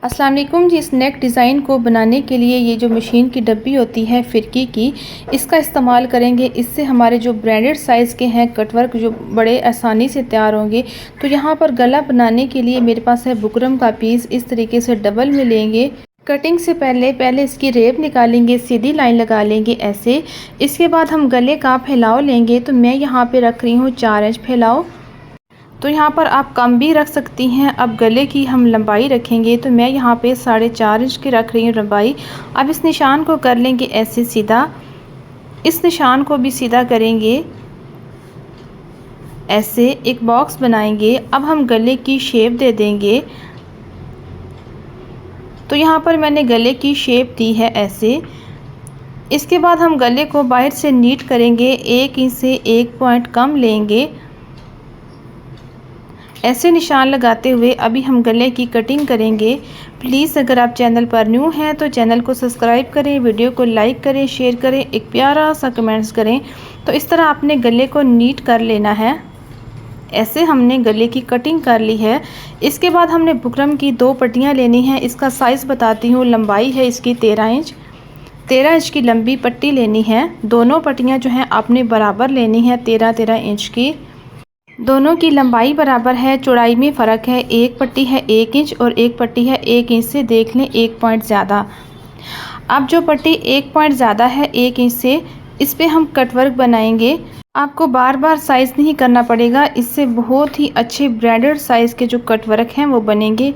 अस्सलाम वालेकुम जी। इस नेक डिज़ाइन को बनाने के लिए ये जो मशीन की डब्बी होती है फ़िरकी की, इसका इस्तेमाल करेंगे। इससे हमारे जो ब्रांडेड साइज़ के हैं कटवर्क जो बड़े आसानी से तैयार होंगे। तो यहाँ पर गला बनाने के लिए मेरे पास है बुकरम का पीस। इस तरीके से डबल में लेंगे। कटिंग से पहले इसकी रेब निकालेंगे, सीधी लाइन लगा लेंगे ऐसे। इसके बाद हम गले का फैलाव लेंगे। तो मैं यहाँ पे रख रही हूँ 4 इंच फैलाव। तो यहाँ पर आप कम भी रख सकती हैं। अब गले की हम लंबाई रखेंगे, तो मैं यहाँ पे 4.5 इंच की रख रही हूँ लंबाई। अब इस निशान को कर लेंगे ऐसे सीधा, इस निशान को भी सीधा करेंगे ऐसे, एक बॉक्स बनाएंगे। अब हम गले की शेप दे देंगे। तो यहाँ पर मैंने गले की शेप दी है ऐसे। इसके बाद हम गले को बाहर से नीट करेंगे, 1 इंच से 1 पॉइंट कम लेंगे ऐसे निशान लगाते हुए अभी हम गले की कटिंग करेंगे। प्लीज़ अगर आप चैनल पर न्यू हैं तो चैनल को सब्सक्राइब करें, वीडियो को लाइक करें, शेयर करें, एक प्यारा सा कमेंट्स करें। तो इस तरह आपने गले को नीट कर लेना है। ऐसे हमने गले की कटिंग कर ली है। इसके बाद हमने बुकरम की 2 पट्टियाँ लेनी हैं। इसका साइज़ बताती हूँ। लंबाई है इसकी 13 इंच। 13 इंच की लंबी पट्टी लेनी है। दोनों पट्टियाँ जो हैं आपने बराबर लेनी है, 13-13 इंच की। दोनों की लंबाई बराबर है, चौड़ाई में फ़र्क है। एक पट्टी है 1 इंच और एक पट्टी है 1 इंच से, देख लें 1 पॉइंट ज़्यादा। अब जो पट्टी 1 पॉइंट ज़्यादा है 1 इंच से, इस पे हम कटवर्क बनाएंगे। आपको बार बार साइज़ नहीं करना पड़ेगा, इससे बहुत ही अच्छे ब्रांडेड साइज़ के जो कटवर्क हैं वो बनेंगे।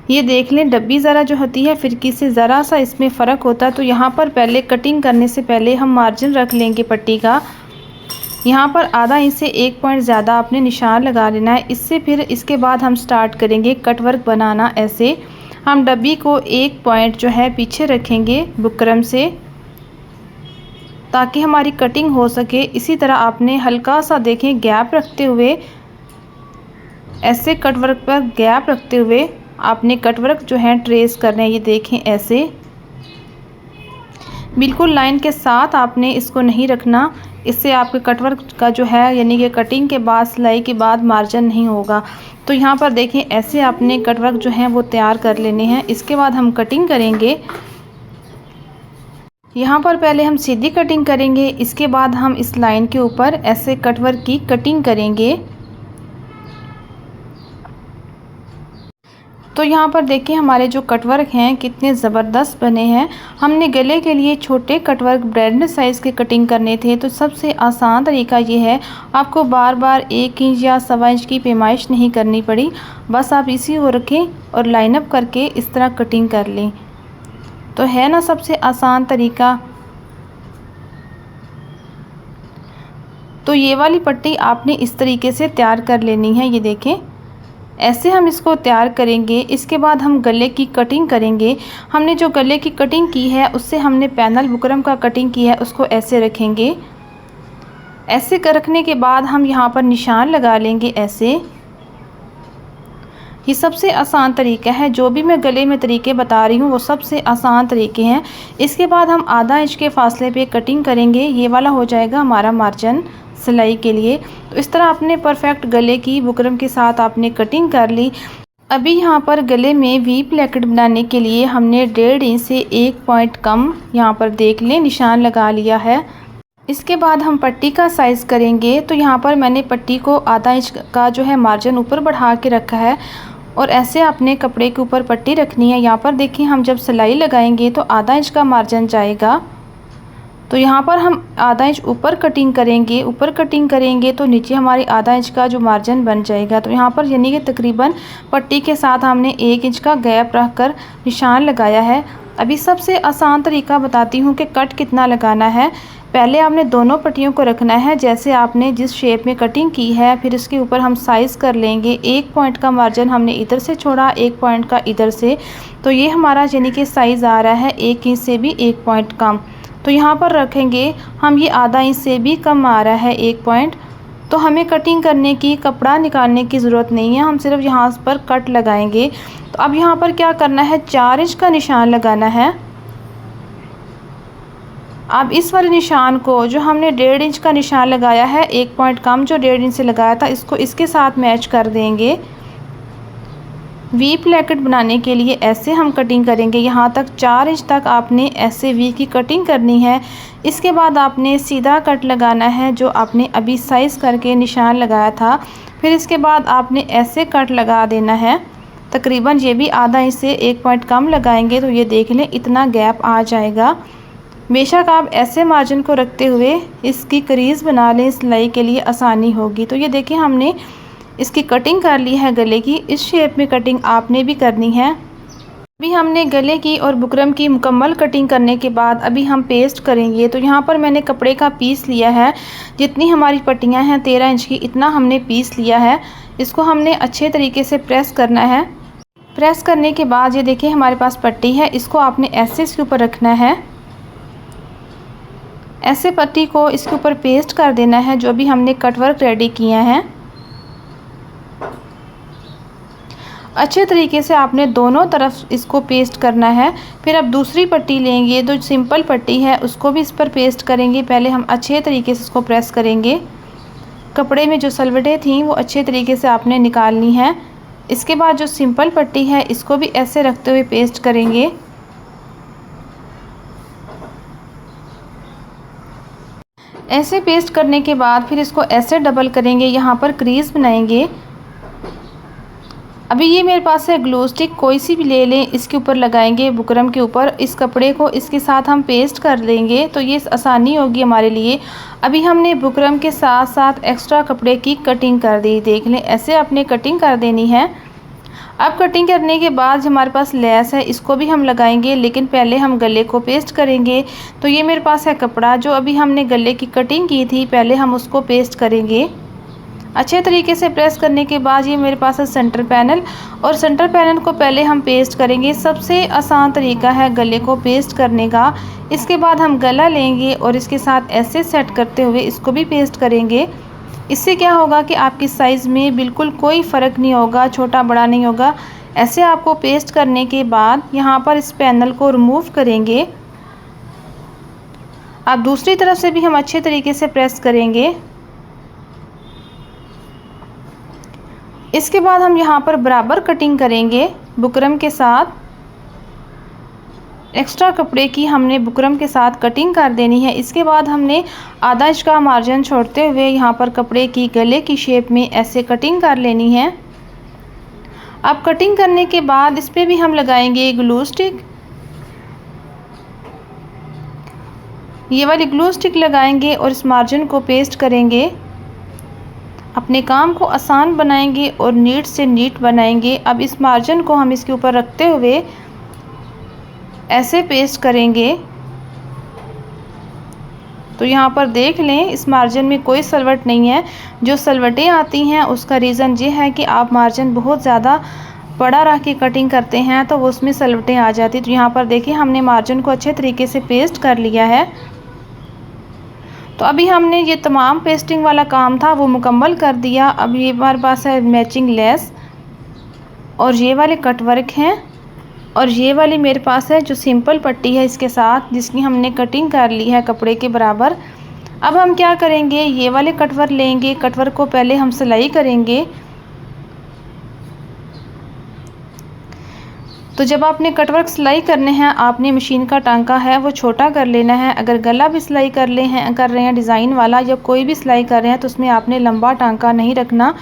ये देख लें, डब्बी ज़रा जो होती है फ़िरकी से ज़रा सा इसमें फ़र्क होता है। तो यहाँ पर पहले कटिंग करने से पहले हम मार्जिन रख लेंगे पट्टी का। यहाँ पर आधा इंच से 1 पॉइंट ज़्यादा आपने निशान लगा लेना है। इससे फिर इसके बाद हम स्टार्ट करेंगे कटवर्क बनाना। ऐसे हम डब्बी को 1 पॉइंट जो है पीछे रखेंगे बुकरम से, ताकि हमारी कटिंग हो सके। इसी तरह आपने हल्का सा देखें गैप रखते हुए, ऐसे कटवर्क पर गैप रखते हुए आपने कटवर्क जो है ट्रेस करना है। ये देखें ऐसे बिल्कुल लाइन के साथ आपने इसको नहीं रखना, इससे आपके कटवर्क का जो है यानी कि कटिंग के बाद, सिलाई के बाद मार्जिन नहीं होगा। तो यहाँ पर देखें ऐसे आपने कटवर्क जो है वो तैयार कर लेने हैं। इसके बाद हम कटिंग करेंगे। यहाँ पर पहले हम सीधी कटिंग करेंगे, इसके बाद हम इस लाइन के ऊपर ऐसे कटवर्क की कटिंग करेंगे। तो यहाँ पर देखिए हमारे जो कटवर्क हैं कितने ज़बरदस्त बने हैं। हमने गले के लिए छोटे कटवर्क ब्रांडेड साइज़ के कटिंग करने थे, तो सबसे आसान तरीका ये है, आपको बार बार 1 इंच या 1.25 इंच की पैमाइश नहीं करनी पड़ी। बस आप इसी को रखें और लाइन अप करके इस तरह कटिंग कर लें। तो है ना सबसे आसान तरीका। तो ये वाली पट्टी आपने इस तरीके से तैयार कर लेनी है। ये देखें ऐसे हम इसको तैयार करेंगे। इसके बाद हम गले की कटिंग करेंगे। हमने जो गले की कटिंग की है उससे हमने पैनल बुकरम का कटिंग किया है, उसको ऐसे रखेंगे। ऐसे रखने के बाद हम यहाँ पर निशान लगा लेंगे ऐसे। ये सबसे आसान तरीका है। जो भी मैं गले में तरीके बता रही हूँ वो सबसे आसान तरीके हैं। इसके बाद हम आधा इंच के फासले पे कटिंग करेंगे। ये वाला हो जाएगा हमारा मार्जिन सिलाई के लिए। तो इस तरह आपने परफेक्ट गले की बुकरम के साथ आपने कटिंग कर ली। अभी यहाँ पर गले में वी प्लेकेट बनाने के लिए हमने 1.5 इंच से 1 पॉइंट कम यहाँ पर देख लें निशान लगा लिया है। इसके बाद हम पट्टी का साइज़ करेंगे। तो यहाँ पर मैंने पट्टी को आधा इंच का जो है मार्जिन ऊपर बढ़ा के रखा है और ऐसे आपने कपड़े के ऊपर पट्टी रखनी है। यहाँ पर देखिए हम जब सिलाई लगाएंगे तो आधा इंच का मार्जिन जाएगा। तो यहाँ पर हम आधा इंच ऊपर कटिंग करेंगे। ऊपर कटिंग करेंगे तो नीचे हमारी आधा इंच का जो मार्जिन बन जाएगा। तो यहाँ पर यानी कि तकरीबन पट्टी के साथ हमने 1 इंच का गैप रखकर निशान लगाया है। अभी सबसे आसान तरीका बताती हूँ कि कट कितना लगाना है। पहले आपने दोनों पट्टियों को रखना है जैसे आपने जिस शेप में कटिंग की है, फिर इसके ऊपर हम साइज़ कर लेंगे। 1 पॉइंट का मार्जिन हमने इधर से छोड़ा, 1 पॉइंट का इधर से। तो ये हमारा यानी कि साइज़ आ रहा है 1 इंच से भी 1 पॉइंट कम। तो यहाँ पर रखेंगे हम, ये आधा इंच से भी कम आ रहा है 1 पॉइंट। तो हमें कटिंग करने की, कपड़ा निकालने की ज़रूरत नहीं है, हम सिर्फ यहाँ पर कट लगाएंगे। तो अब यहाँ पर क्या करना है, 4 इंच का निशान लगाना है। अब इस वाले निशान को जो हमने 1.5 इंच का निशान लगाया है, 1 पॉइंट कम जो 1.5 इंच से लगाया था, इसको इसके साथ मैच कर देंगे। वी प्लेकेट बनाने के लिए ऐसे हम कटिंग करेंगे। यहाँ तक 4 इंच तक आपने ऐसे वी की कटिंग करनी है। इसके बाद आपने सीधा कट लगाना है जो आपने अभी साइज़ करके निशान लगाया था। फिर इसके बाद आपने ऐसे कट लगा देना है। तकरीबन ये भी आधा इंच से 1 पॉइंट कम लगाएंगे तो ये देख लें इतना गैप आ जाएगा। बेशक आप ऐसे मार्जिन को रखते हुए इसकी क्रीज़ बना लें, सिलाई के लिए आसानी होगी। तो ये देखिए हमने इसकी कटिंग कर ली है गले की। इस शेप में कटिंग आपने भी करनी है। अभी हमने गले की और बुकरम की मुकम्मल कटिंग करने के बाद अभी हम पेस्ट करेंगे। तो यहाँ पर मैंने कपड़े का पीस लिया है, जितनी हमारी पट्टियाँ हैं 13 इंच की, इतना हमने पीस लिया है। इसको हमने अच्छे तरीके से प्रेस करना है। प्रेस करने के बाद ये देखिए हमारे पास पट्टी है, इसको आपने ऐसे इसके ऊपर रखना है। ऐसे पट्टी को इसके ऊपर पेस्ट कर देना है जो भी हमने कटवर्क रेडी किया है। अच्छे तरीके से आपने दोनों तरफ इसको पेस्ट करना है। फिर अब दूसरी पट्टी लेंगे, जो सिंपल पट्टी है उसको भी इस पर पेस्ट करेंगे। पहले हम अच्छे तरीके से इसको प्रेस करेंगे। कपड़े में जो सलवटें थीं वो अच्छे तरीके से आपने निकालनी है। इसके बाद जो सिंपल पट्टी है इसको भी ऐसे रखते हुए पेस्ट करेंगे। ऐसे पेस्ट करने के बाद फिर इसको ऐसे डबल करेंगे, यहाँ पर क्रीज बनाएंगे। अभी ये मेरे पास है ग्लू स्टिक, कोई सी भी ले लें, इसके ऊपर लगाएंगे बुकरम के ऊपर। इस कपड़े को इसके साथ हम पेस्ट कर लेंगे तो ये आसानी होगी हमारे लिए। अभी हमने बुकरम के साथ साथ एक्स्ट्रा कपड़े की कटिंग कर दी। देख लें ऐसे आपने कटिंग कर देनी है। अब कटिंग करने के बाद हमारे पास लेस है, इसको भी हम लगाएंगे, लेकिन पहले हम गले को पेस्ट करेंगे। तो ये मेरे पास है कपड़ा जो अभी हमने गले की कटिंग की थी, पहले हम उसको पेस्ट करेंगे। अच्छे तरीके से प्रेस करने के बाद ये मेरे पास है सेंटर पैनल, और सेंटर पैनल को पहले हम पेस्ट करेंगे। सबसे आसान तरीका है गले को पेस्ट करने का। इसके बाद हम गला लेंगे और इसके साथ ऐसे सेट करते हुए इसको भी पेस्ट करेंगे। इससे क्या होगा कि आपकी साइज़ में बिल्कुल कोई फ़र्क नहीं होगा, छोटा बड़ा नहीं होगा। ऐसे आपको पेस्ट करने के बाद यहाँ पर इस पैनल को रिमूव करेंगे। अब दूसरी तरफ से भी हम अच्छे तरीके से प्रेस करेंगे। इसके बाद हम यहाँ पर बराबर कटिंग करेंगे बुकरम के साथ। एक्स्ट्रा कपड़े की हमने बुकरम के साथ कटिंग कर देनी है। इसके बाद हमने आधा इंच का मार्जिन छोड़ते हुए यहाँ पर कपड़े की गले की शेप में ऐसे कटिंग कर लेनी है। अब कटिंग करने के बाद इस पर भी हम लगाएंगे ग्लू स्टिक। ये वाली ग्लू स्टिक लगाएंगे और इस मार्जिन को पेस्ट करेंगे। अपने काम को आसान बनाएंगे और नीट से नीट बनाएंगे। अब इस मार्जिन को हम इसके ऊपर रखते हुए ऐसे पेस्ट करेंगे। तो यहाँ पर देख लें इस मार्जिन में कोई सलवट नहीं है। जो सलवटें आती हैं उसका रीज़न ये है कि आप मार्जिन बहुत ज़्यादा बड़ा रख के कटिंग करते हैं तो वो उसमें सलवटें आ जाती। तो यहाँ पर देखिए हमने मार्जिन को अच्छे तरीके से पेस्ट कर लिया है। तो अभी हमने ये तमाम पेस्टिंग वाला काम था वो मुकम्मल कर दिया। अब ये हमारे पास है मैचिंग लेस, और ये वाले कट वर्क हैं, और ये वाली मेरे पास है जो सिंपल पट्टी है इसके साथ, जिसकी हमने कटिंग कर ली है कपड़े के बराबर। अब हम क्या करेंगे, ये वाले कटवर्क लेंगे। कटवर्क को पहले हम सिलाई करेंगे। तो जब आपने कटवर्क सिलाई करने हैं, आपने मशीन का टांका है वो छोटा कर लेना है। अगर गला भी सिलाई कर रहे हैं डिज़ाइन वाला, या कोई भी सिलाई कर रहे हैं तो उसमें आपने लंबा टांका नहीं रखना,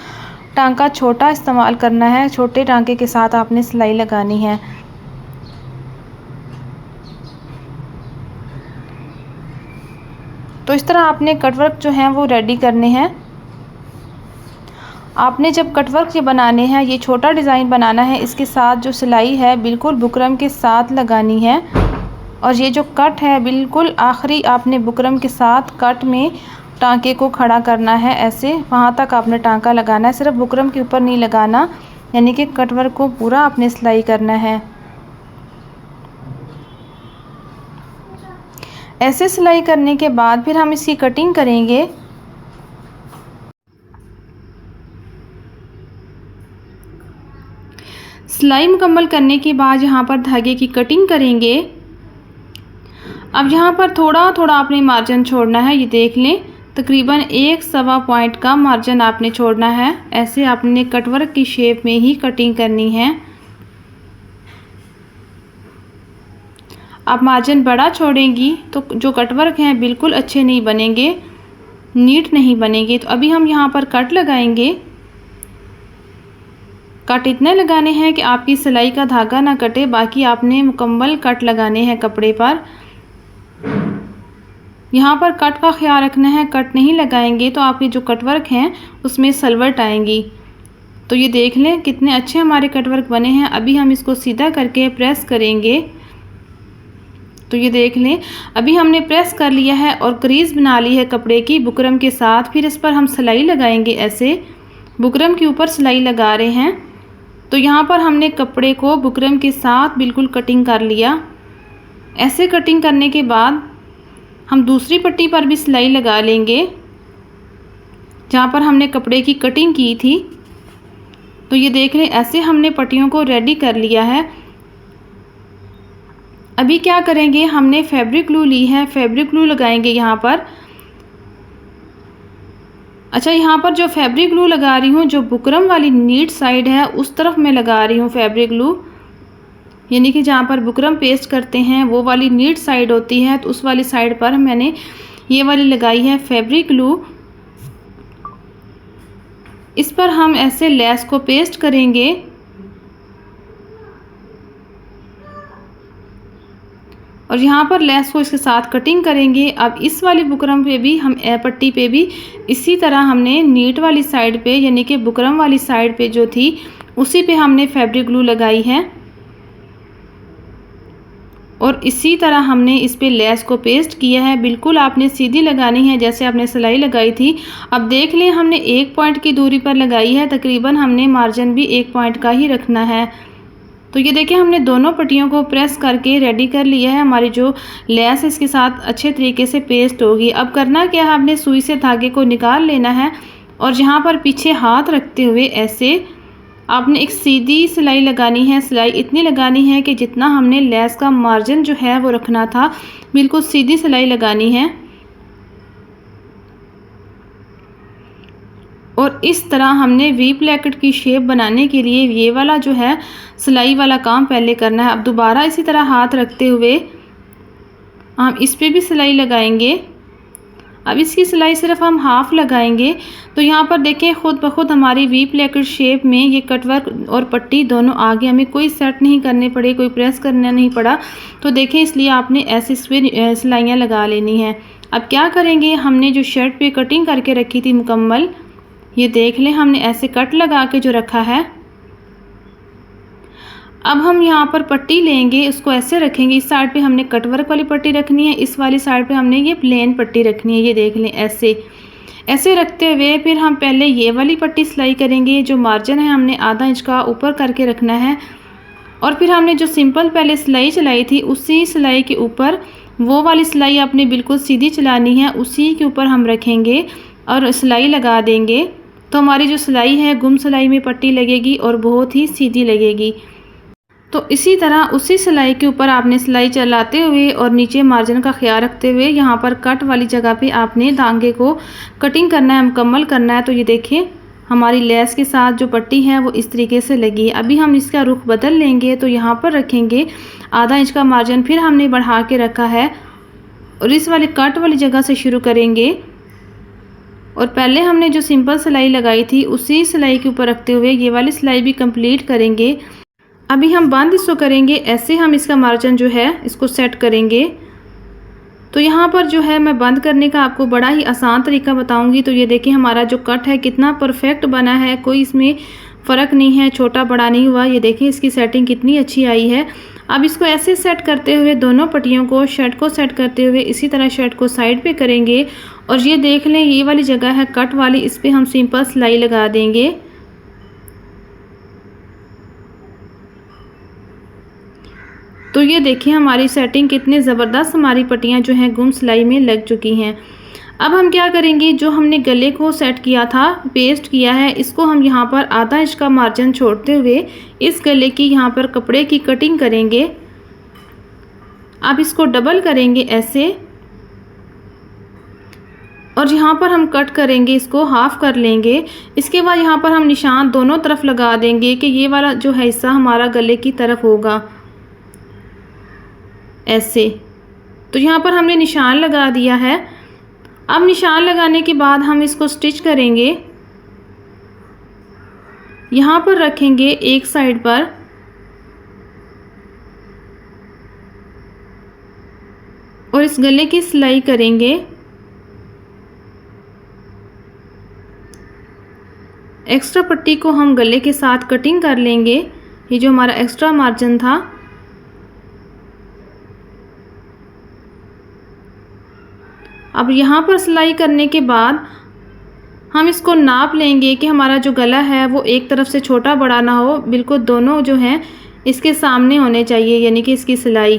टांका छोटा इस्तेमाल करना है। छोटे टांके के साथ आपने सिलाई लगानी है। तो इस तरह आपने कटवर्क जो हैं वो रेडी करने हैं। आपने जब कटवर्क ये बनाने हैं, ये छोटा डिज़ाइन बनाना है, इसके साथ जो सिलाई है बिल्कुल बुकरम के साथ लगानी है। और ये जो कट है बिल्कुल आखिरी आपने बुकरम के साथ कट में टांके को खड़ा करना है। ऐसे वहाँ तक आपने टांका लगाना है, सिर्फ बुकरम के ऊपर नहीं लगाना, यानी कि कटवर्क को पूरा आपने सिलाई करना है। ऐसे सिलाई करने के बाद फिर हम इसकी कटिंग करेंगे। सिलाई मुकम्मल करने के बाद यहाँ पर धागे की कटिंग करेंगे। अब यहाँ पर थोड़ा थोड़ा आपने मार्जिन छोड़ना है। ये देख लें तकरीबन 1.25 पॉइंट का मार्जिन आपने छोड़ना है। ऐसे आपने कटवर्क की शेप में ही कटिंग करनी है। आप मार्जिन बड़ा छोड़ेंगी तो जो कटवर्क हैं बिल्कुल अच्छे नहीं बनेंगे, नीट नहीं बनेंगे। तो अभी हम यहाँ पर कट लगाएंगे। कट इतने लगाने हैं कि आपकी सिलाई का धागा ना कटे, बाकी आपने मुकम्मल कट लगाने हैं कपड़े पर। यहाँ पर कट का ख्याल रखना है, कट नहीं लगाएंगे तो आपके जो कटवर्क हैं उसमें सलवट आएंगी। तो ये देख लें कितने अच्छे हमारे कटवर्क बने हैं। अभी हम इसको सीधा करके प्रेस करेंगे। तो ये देख लें अभी हमने प्रेस कर लिया है और क्रीज बना ली है कपड़े की बुकरम के साथ। फिर इस पर हम सिलाई लगाएंगे, ऐसे बुकरम के ऊपर सिलाई लगा रहे हैं। तो यहाँ पर हमने कपड़े को बुकरम के साथ बिल्कुल कटिंग कर लिया। ऐसे कटिंग करने के बाद हम दूसरी पट्टी पर भी सिलाई लगा लेंगे जहाँ पर हमने कपड़े की कटिंग की थी। तो ये देख लें ऐसे हमने पट्टियों को रेडी कर लिया है। अभी क्या करेंगे, हमने फैब्रिक ग्लू ली है, फैब्रिक ग्लू लगाएंगे यहाँ पर। अच्छा, यहाँ पर जो फैब्रिक ग्लू लगा रही हूँ, जो बुकरम वाली नीट साइड है उस तरफ मैं लगा रही हूँ फैब्रिक ग्लू, यानी कि जहाँ पर बुकरम पेस्ट करते हैं वो वाली नीट साइड होती है, तो उस वाली साइड पर मैंने ये वाली लगाई है फैब्रिक ग्लू। इस पर हम ऐसे लेस को पेस्ट करेंगे और यहाँ पर लेस को इसके साथ कटिंग करेंगे। अब इस वाली बुकरम पे भी हम पट्टी पे भी इसी तरह हमने नीट वाली साइड पे, यानी कि बुकरम वाली साइड पे जो थी उसी पे हमने फैब्रिक ग्लू लगाई है और इसी तरह हमने इस पे लेस को पेस्ट किया है। बिल्कुल आपने सीधी लगानी है जैसे आपने सिलाई लगाई थी। अब देख लें हमने 1 पॉइंट की दूरी पर लगाई है, तकरीबन हमने मार्जिन भी 1 पॉइंट का ही रखना है। तो ये देखिए हमने दोनों पट्टियों को प्रेस करके रेडी कर लिया है। हमारी जो लेस इसके साथ अच्छे तरीके से पेस्ट होगी। अब करना क्या है, आपने सुई से धागे को निकाल लेना है और यहाँ पर पीछे हाथ रखते हुए ऐसे आपने एक सीधी सिलाई लगानी है। सिलाई इतनी लगानी है कि जितना हमने लेस का मार्जिन जो है वो रखना था, बिल्कुल सीधी सिलाई लगानी है। और इस तरह हमने वी प्लेकेट की शेप बनाने के लिए ये वाला जो है सिलाई वाला काम पहले करना है। अब दोबारा इसी तरह हाथ रखते हुए हम इस पे भी सिलाई लगाएंगे। अब इसकी सिलाई सिर्फ हम हाफ लगाएंगे। तो यहाँ पर देखें खुद ब खुद हमारी वी प्लेकेट शेप में ये कटवर्क और पट्टी दोनों आ गए, हमें कोई सेट नहीं करने पड़े, कोई प्रेस करना नहीं पड़ा। तो देखें इसलिए आपने ऐसे इस पर सिलाइयाँ लगा लेनी है। अब क्या करेंगे, हमने जो शर्ट पे कटिंग करके रखी थी मुकम्मल, ये देख लें हमने ऐसे कट लगा के जो रखा है। अब हम यहाँ पर पट्टी लेंगे, उसको ऐसे रखेंगे। इस साइड पे हमने कटवर्क वाली पट्टी रखनी है, इस वाली साइड पे हमने ये प्लेन पट्टी रखनी है। ये देख लें ऐसे ऐसे रखते हुए फिर हम पहले ये वाली पट्टी सिलाई करेंगे। जो मार्जिन है हमने आधा इंच का ऊपर करके रखना है और फिर हमने जो सिंपल पहले सिलाई चलाई थी उसी सिलाई के ऊपर वो वाली सिलाई अपने बिल्कुल सीधी चलानी है, उसी के ऊपर हम रखेंगे और सिलाई लगा देंगे। तो हमारी जो सिलाई है गुम सिलाई में पट्टी लगेगी और बहुत ही सीधी लगेगी। तो इसी तरह उसी सिलाई के ऊपर आपने सिलाई चलाते हुए और नीचे मार्जिन का ख्याल रखते हुए यहाँ पर कट वाली जगह पे आपने धागे को कटिंग करना है, मुकम्मल करना है। तो ये देखिए हमारी लेस के साथ जो पट्टी है वो इस तरीके से लगी है। अभी हम इसका रुख बदल लेंगे। तो यहाँ पर रखेंगे आधा इंच का मार्जिन, फिर हमने बढ़ा के रखा है और इस वाली कट वाली जगह से शुरू करेंगे और पहले हमने जो सिंपल सिलाई लगाई थी उसी सिलाई के ऊपर रखते हुए ये वाली सिलाई भी कंप्लीट करेंगे। अभी हम बंद इसको करेंगे, ऐसे हम इसका मार्जिन जो है इसको सेट करेंगे। तो यहाँ पर जो है मैं बंद करने का आपको बड़ा ही आसान तरीका बताऊंगी। तो ये देखिए हमारा जो कट है कितना परफेक्ट बना है, कोई इसमें फ़र्क नहीं है, छोटा बड़ा नहीं हुआ। ये देखिए इसकी सेटिंग कितनी अच्छी आई है। अब इसको ऐसे सेट करते हुए दोनों पट्टियों को, शर्ट को सेट करते हुए इसी तरह शर्ट को साइड पे करेंगे और ये देख लें ये वाली जगह है कट वाली, इस पर हम सिंपल सिलाई लगा देंगे। तो ये देखिए हमारी सेटिंग कितनी ज़बरदस्त, हमारी पट्टियाँ जो हैं गुम सिलाई में लग चुकी हैं। अब हम क्या करेंगे, जो हमने गले को सेट किया था, पेस्ट किया है, इसको हम यहाँ पर आधा इंच का मार्जिन छोड़ते हुए इस गले की यहाँ पर कपड़े की कटिंग करेंगे। अब इसको डबल करेंगे ऐसे और यहाँ पर हम कट करेंगे, इसको हाफ कर लेंगे। इसके बाद यहाँ पर हम निशान दोनों तरफ लगा देंगे कि ये वाला जो है हिस्सा हमारा गले की तरफ होगा। ऐसे। तो यहाँ पर हमने निशान लगा दिया है। अब निशान लगाने के बाद हम इसको स्टिच करेंगे। यहाँ पर रखेंगे एक साइड पर और इस गले की सिलाई करेंगे। एक्स्ट्रा पट्टी को हम गले के साथ कटिंग कर लेंगे। ये जो हमारा एक्स्ट्रा मार्जिन था, अब यहाँ पर सिलाई करने के बाद हम इसको नाप लेंगे कि हमारा जो गला है वो एक तरफ से छोटा बड़ा ना हो, बिल्कुल दोनों जो हैं इसके सामने होने चाहिए, यानी कि इसकी सिलाई।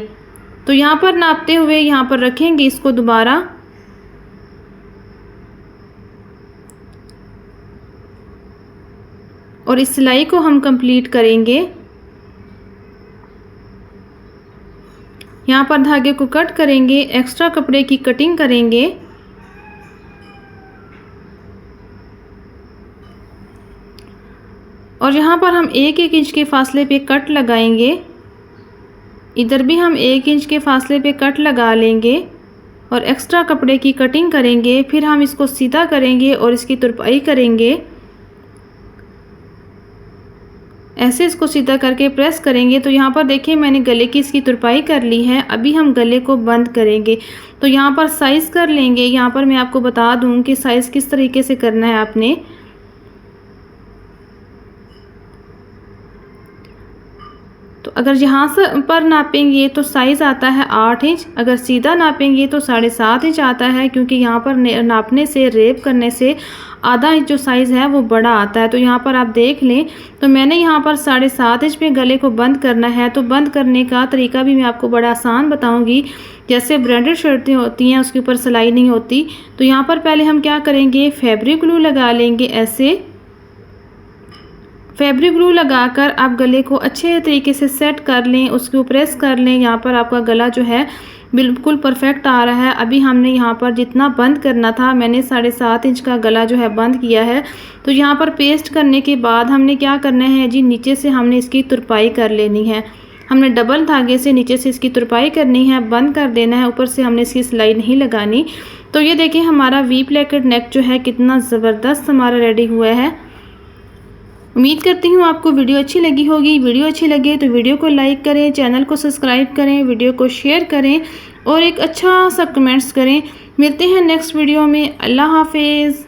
तो यहाँ पर नापते हुए यहाँ पर रखेंगे इसको दोबारा और इस सिलाई को हम कंप्लीट करेंगे। यहाँ पर धागे को कट करेंगे, एक्स्ट्रा कपड़े की कटिंग करेंगे। और यहाँ पर हम 1-1 इंच के फासले पे कट लगाएंगे। इधर भी हम 1 इंच के फासले पे कट लगा लेंगे और एक्स्ट्रा कपड़े की कटिंग करेंगे। फिर हम इसको सीधा करेंगे और इसकी तुरपाई करेंगे। ऐसे इसको सीधा करके प्रेस करेंगे। तो यहाँ पर देखिए मैंने गले की इसकी तुरपाई कर ली है। अभी हम गले को बंद करेंगे। तो यहाँ पर साइज़ कर लेंगे। यहाँ पर मैं आपको बता दूँ कि साइज़ किस तरीके से करना है आपने। तो अगर यहाँ से पर नापेंगे तो साइज़ आता है 8 इंच, अगर सीधा नापेंगे तो 7.5 इंच आता है, क्योंकि यहाँ पर नापने से, रेप करने से आधा इंच जो साइज़ है वो बड़ा आता है। तो यहाँ पर आप देख लें। तो मैंने यहाँ पर 7.5 इंच में गले को बंद करना है। तो बंद करने का तरीका भी मैं आपको बड़ा आसान बताऊँगी। जैसे ब्रांडेड शर्टें होती हैं उसके ऊपर सिलाई नहीं होती। तो यहाँ पर पहले हम क्या करेंगे, फैब्रिक ग्लू लगा लेंगे। ऐसे फैब्रिक ग्लू लगाकर आप गले को अच्छे तरीके से सेट कर लें, उसको प्रेस कर लें। यहाँ पर आपका गला जो है बिल्कुल परफेक्ट आ रहा है। अभी हमने यहाँ पर जितना बंद करना था, मैंने 7.5 इंच का गला जो है बंद किया है। तो यहाँ पर पेस्ट करने के बाद हमने क्या करना है जी, नीचे से हमने इसकी तुरपाई कर लेनी है। हमने डबल धागे से नीचे से इसकी तुरपाई करनी है, बंद कर देना है। ऊपर से हमने इसकी सिलाई नहीं लगानी। तो ये देखिए हमारा वी प्लेटेड नेक जो है कितना ज़बरदस्त हमारा रेडी हुआ है। उम्मीद करती हूँ आपको वीडियो अच्छी लगी होगी। वीडियो अच्छी लगे तो वीडियो को लाइक करें, चैनल को सब्सक्राइब करें, वीडियो को शेयर करें और एक अच्छा सा कमेंट्स करें। मिलते हैं नेक्स्ट वीडियो में। अल्लाह हाफिज़।